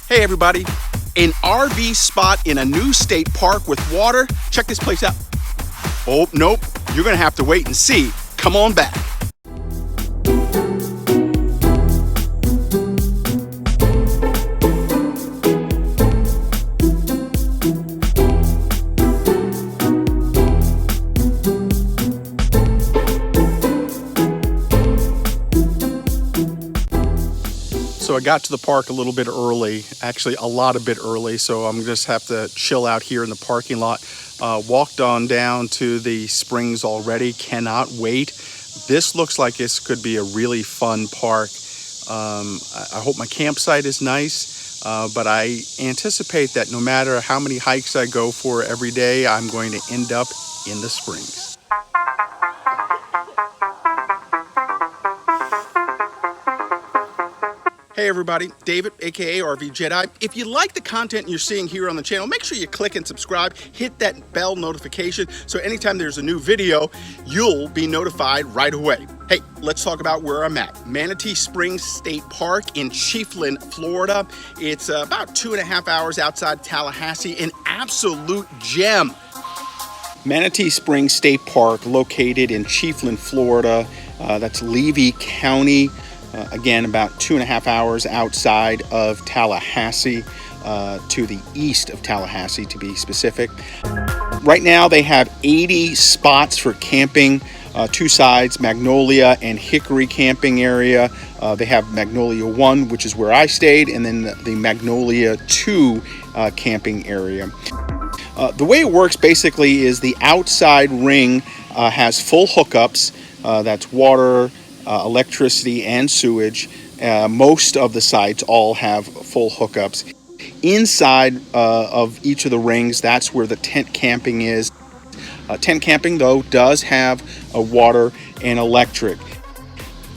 Hey everybody, an RV spot in a new state park with water. Check this place out. Oh, nope, you're gonna have to wait and see. Come on back. So I got to the park a little bit early, actually a bit early, so I'm just have to chill out here in the parking lot. Walked on down to the springs already, cannot wait. This looks like this could be a really fun park. I hope my campsite is nice, but I anticipate that no matter how many hikes I go for every day, I'm going to end up in the springs. Hey everybody, David, aka RVJedeye. If you like the content you're seeing here on the channel, make sure you click and subscribe, hit that bell notification, so anytime there's a new video, you'll be notified right away. Hey, let's talk about where I'm at. Manatee Springs State Park in Chiefland, Florida. It's about 2.5 hours outside Tallahassee, an absolute gem. Manatee Springs State Park, located in Chiefland, Florida. That's Levy County. Again, about 2.5 hours outside of Tallahassee, to the east of Tallahassee, to be specific. Right now, they have 80 spots for camping, two sides, Magnolia and Hickory camping area. They have Magnolia 1, which is where I stayed, and then the Magnolia 2 camping area. The way it works basically is the outside ring has full hookups. That's water, electricity, and sewage. Most of the sites all have full hookups. Inside of each of the rings, that's where the tent camping is. Tent camping, though, does have water and electric.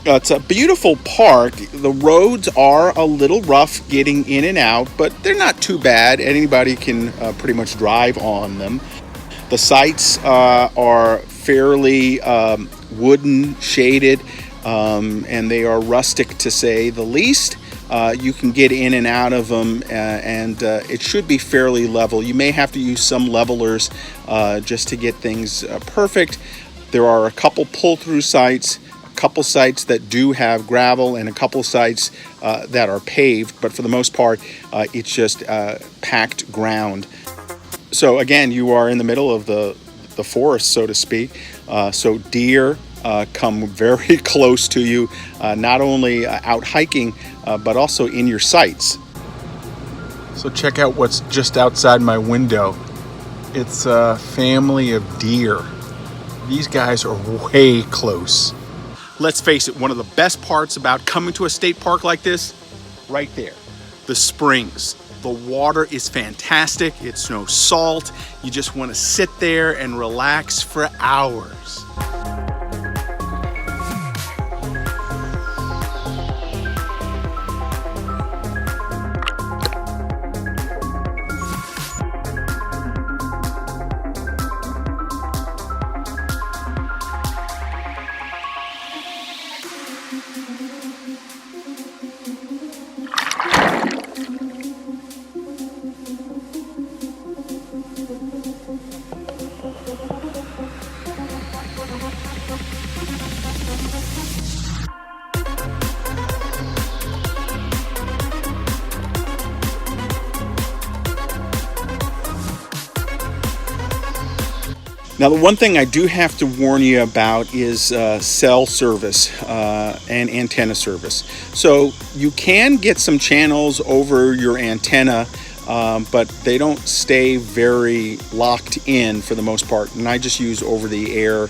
It's a beautiful park. The roads are a little rough getting in and out, but they're not too bad. Anybody can pretty much drive on them. The sites are fairly wooden, shaded, and they are rustic to say the least. You can get in and out of them, and it should be fairly level. You may have to use some levelers just to get things perfect. There are a couple pull-through sites, a couple sites that do have gravel, and a couple sites that are paved, but for the most part, it's just packed ground. So again, you are in the middle of the forest, so to speak. So deer come very close to you, not only out hiking, but also in your sights. So check out what's just outside my window. It's a family of deer. These guys are way close. Let's face it, one of the best parts about coming to a state park like this, right there, the springs. The water is fantastic. It's no salt. You just want to sit there and relax for hours. Now, the one thing I do have to warn you about is cell service and antenna service. So you can get some channels over your antenna, but they don't stay very locked in for the most part. And I just use over-the-air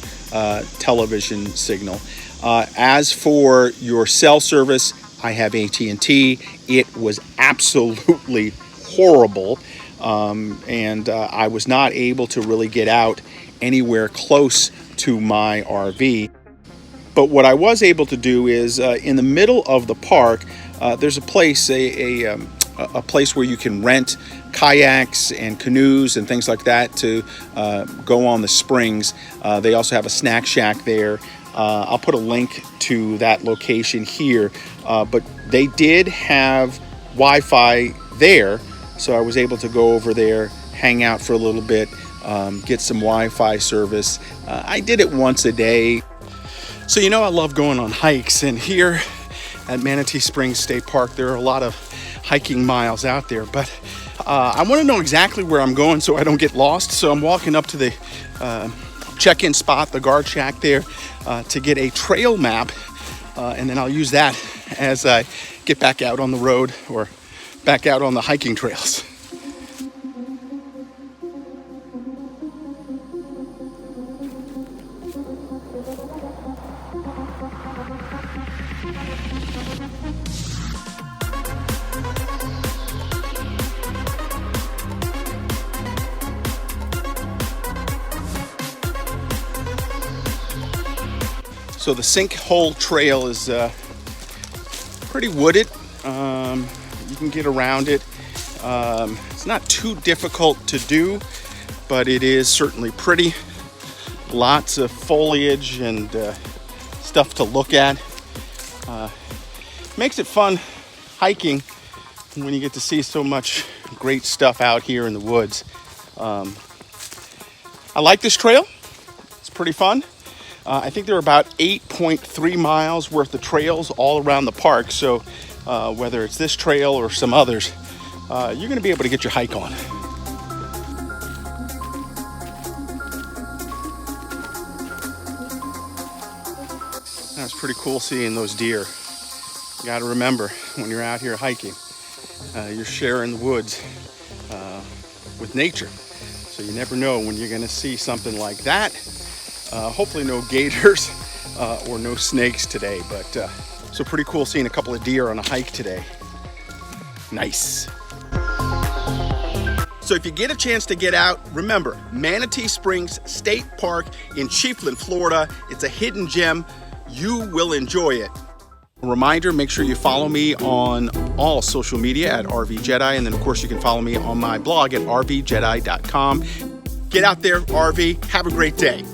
television signal. As for your cell service, I have AT&T. It was absolutely horrible, and I was not able to really get out anywhere close to my RV. But what I was able to do is in the middle of the park, there's a place, a place where you can rent kayaks and canoes and things like that to go on the springs. They also have a snack shack there. I'll put a link to that location here, but they did have Wi-Fi there, so I was able to go over there, hang out for a little bit, get some Wi-Fi service. I did it once a day. So you know I love going on hikes, and here at Manatee Springs State Park there are a lot of hiking miles out there, but I want to know exactly where I'm going so I don't get lost. So I'm walking up to the check-in spot, the guard shack there, to get a trail map, and then I'll use that as I get back out on the road or back out on the hiking trails. So the sinkhole trail is pretty wooded. You can get around it. It's not too difficult to do, but it is certainly pretty. Lots of foliage and stuff to look at. Makes it fun hiking when you get to see so much great stuff out here in the woods. I like this trail. It's pretty fun. I think there are about 8.3 miles worth of trails all around the park. So whether it's this trail or some others, you're going to be able to get your hike on. That's pretty cool seeing those deer. You got to remember, when you're out here hiking, you're sharing the woods with nature. So you never know when you're going to see something like that. Hopefully no gators or no snakes today, but so pretty cool seeing a couple of deer on a hike today. Nice. So if you get a chance to get out, remember, Manatee Springs State Park in Chiefland, Florida. It's a hidden gem. You will enjoy it. A reminder, make sure you follow me on all social media at RVJedeye, and then of course you can follow me on my blog at RVJedeye.com. Get out there, RV. Have a great day.